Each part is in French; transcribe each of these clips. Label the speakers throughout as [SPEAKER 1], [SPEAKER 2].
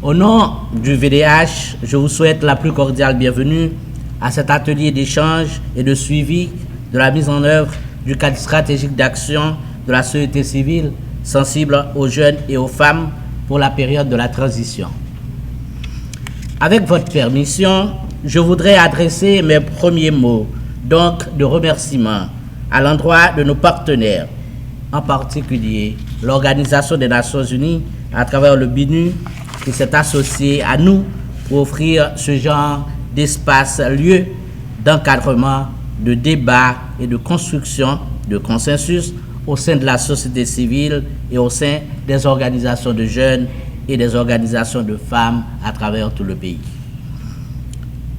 [SPEAKER 1] Au nom du VDH, je vous souhaite la plus cordiale bienvenue à cet atelier d'échange et de suivi de la mise en œuvre du cadre stratégique d'action de la société civile sensible aux jeunes et aux femmes pour la période de la transition. Avec votre permission, je voudrais adresser mes premiers mots, donc de remerciement, à l'endroit de nos partenaires, en particulier l'Organisation des Nations Unies à travers le BINU qui s'est associée à nous pour offrir ce genre d'espace, lieu d'encadrement, de débat et de construction de consensus au sein de la société civile et au sein des organisations de jeunes et des organisations de femmes à travers tout le pays.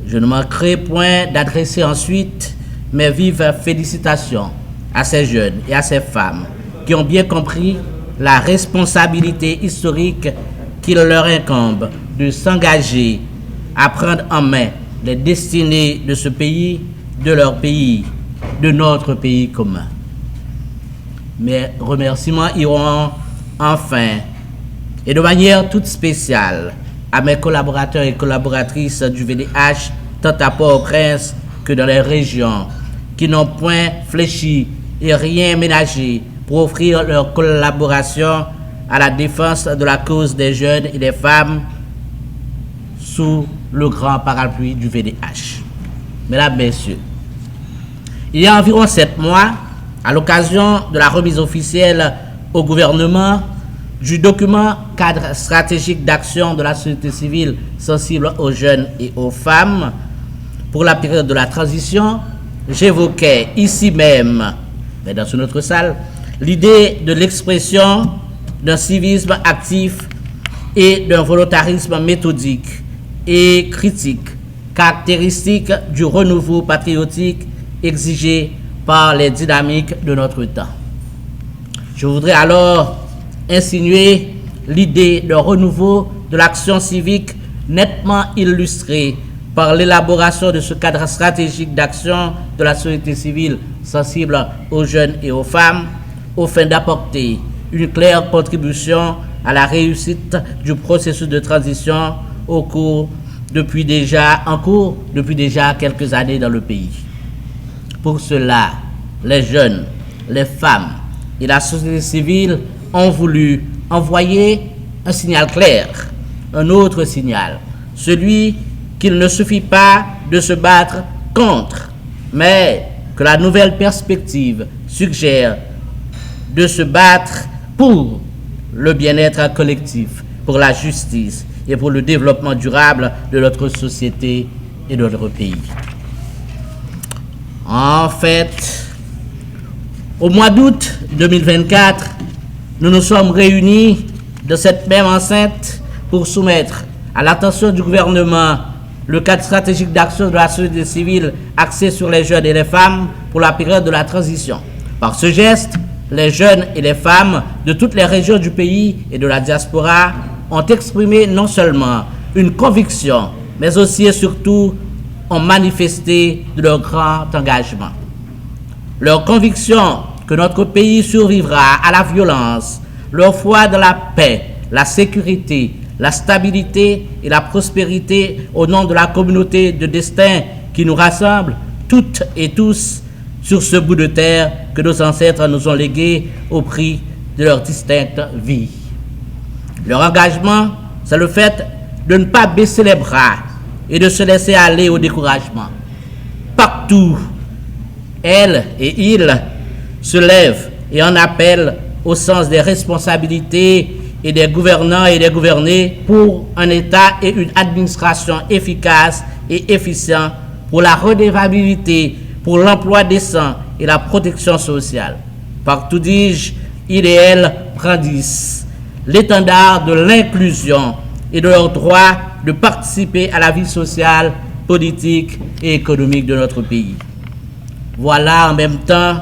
[SPEAKER 1] Je ne manquerai point d'adresser ensuite mes vives félicitations à ces jeunes et à ces femmes qui ont bien compris la responsabilité historique qu'il leur incombe de s'engager à prendre en main les destinées de ce pays, de leur pays, de notre pays commun. Mes remerciements iront enfin, et de manière toute spéciale, à mes collaborateurs et collaboratrices du VDH, tant à Port-au-Prince que dans les régions, qui n'ont point fléchi et rien ménagé pour offrir leur collaboration à la défense de la cause des jeunes et des femmes sous le grand parapluie du VDH. Mesdames, Messieurs, il y a environ 7 mois, à l'occasion de la remise officielle au gouvernement du document cadre stratégique d'action de la société civile sensible aux jeunes et aux femmes pour la période de la transition, j'évoquais ici même, mais dans une autre salle, l'idée de l'expression d'un civisme actif et d'un volontarisme méthodique et critique, caractéristique du renouveau patriotique exigé par les dynamiques de notre temps. Je voudrais alors insinuer l'idée de renouveau de l'action civique nettement illustrée par l'élaboration de ce cadre stratégique d'action de la société civile sensible aux jeunes et aux femmes, au fin d'apporter une claire contribution à la réussite du processus de transition en cours depuis déjà quelques années dans le pays. Pour cela, les jeunes, les femmes et la société civile ont voulu envoyer un signal clair, un autre signal, celui qu'il ne suffit pas de se battre contre, mais que la nouvelle perspective suggère de se battre pour le bien-être collectif, pour la justice et pour le développement durable de notre société et de notre pays. En fait, au mois d'août 2024, nous nous sommes réunis dans cette même enceinte pour soumettre à l'attention du gouvernement le cadre stratégique d'action de la société civile axé sur les jeunes et les femmes pour la période de la transition. Par ce geste, les jeunes et les femmes de toutes les régions du pays et de la diaspora ont exprimé non seulement une conviction, mais aussi et surtout ont manifesté de leur grand engagement. Leur conviction que notre pays survivra à la violence, leur foi dans la paix, la sécurité, la stabilité et la prospérité au nom de la communauté de destin qui nous rassemble toutes et tous sur ce bout de terre que nos ancêtres nous ont légué au prix de leur distincte vie. Leur engagement, c'est le fait de ne pas baisser les bras et de se laisser aller au découragement. Partout, elles et ils se lèvent et en appellent au sens des responsabilités et des gouvernants et des gouvernés pour un État et une administration efficace et efficient pour la redevabilité, pour l'emploi décent et la protection sociale. Partout, dis-je, ils et elles brandissent l'étendard de l'inclusion et de leur droit de participer à la vie sociale, politique et économique de notre pays. Voilà en même temps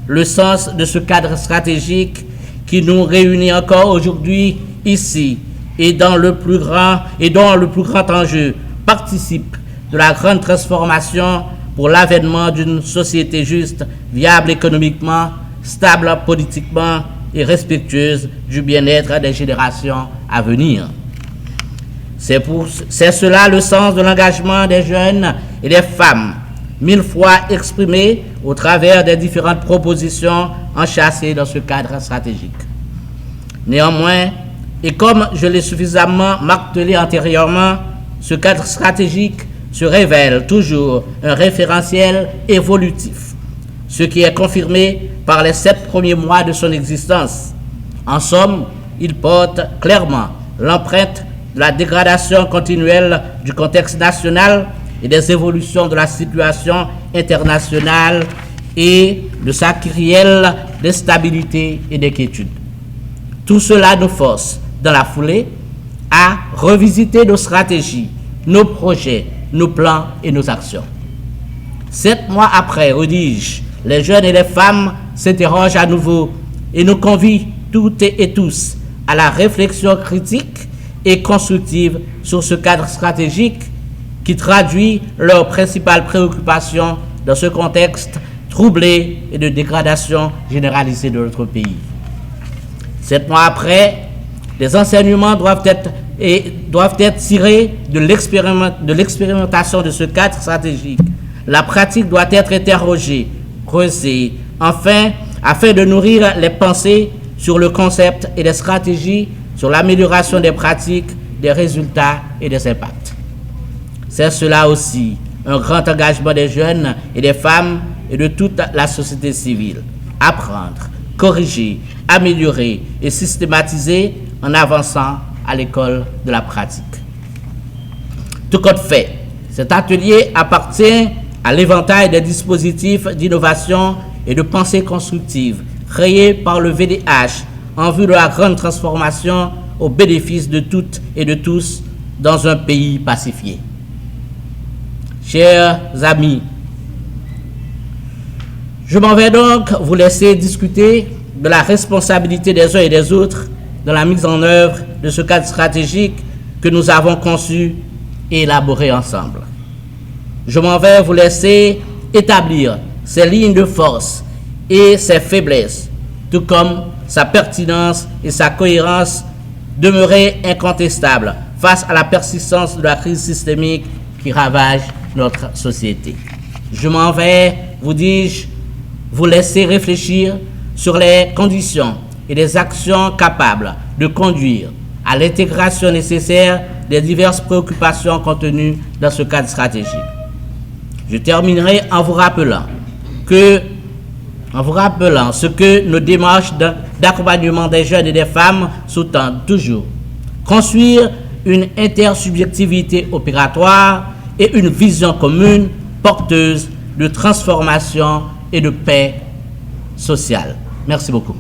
[SPEAKER 1] le sens de ce cadre stratégique qui nous réunit encore aujourd'hui ici et dont le plus grand enjeu participe de la grande transformation pour l'avènement d'une société juste, viable économiquement, stable politiquement et respectueuse du bien-être des générations à venir. C'est cela le sens de l'engagement des jeunes et des femmes, 1000 fois exprimé au travers des différentes propositions enchâssées dans ce cadre stratégique. Néanmoins, et comme je l'ai suffisamment martelé antérieurement, ce cadre stratégique se révèle toujours un référentiel évolutif, ce qui est confirmé par les 7 premiers mois de son existence. En somme, il porte clairement l'empreinte de la dégradation continuelle du contexte national et des évolutions de la situation internationale et de sa kyrielle d'instabilité et d'inquiétude. Tout cela nous force, dans la foulée, à revisiter nos stratégies, nos projets, nos plans et nos actions. 7 mois après, redis-je, les jeunes et les femmes s'interrogent à nouveau et nous convient toutes et tous à la réflexion critique et constructive sur ce cadre stratégique qui traduit leurs principales préoccupations dans ce contexte troublé et de dégradation généralisée de notre pays. 7 mois après, les enseignements doivent être tirés de l'expérimentation de ce cadre stratégique. La pratique doit être interrogée, creusée, enfin, afin de nourrir les pensées sur le concept et les stratégies, sur l'amélioration des pratiques, des résultats et des impacts. C'est cela aussi un grand engagement des jeunes et des femmes et de toute la société civile. Apprendre, corriger, améliorer et systématiser en avançant à l'école de la pratique. Tout compte fait, cet atelier appartient à l'éventail des dispositifs d'innovation et de pensée constructive créés par le VDH en vue de la grande transformation au bénéfice de toutes et de tous dans un pays pacifié. Chers amis, je m'en vais donc vous laisser discuter de la responsabilité des uns et des autres dans la mise en œuvre de ce cadre stratégique que nous avons conçu et élaboré ensemble. Je m'en vais vous laisser établir ses lignes de force et ses faiblesses, tout comme sa pertinence et sa cohérence demeurées incontestables face à la persistance de la crise systémique qui ravage notre société. Je m'en vais, vous dis-je, vous laisser réfléchir sur les conditions et les actions capables de conduire à l'intégration nécessaire des diverses préoccupations contenues dans ce cadre stratégique. Je terminerai en vous rappelant ce que nos démarches d'accompagnement des jeunes et des femmes sous-tendent toujours. Construire une intersubjectivité opératoire et une vision commune porteuse de transformation et de paix sociale. Merci beaucoup.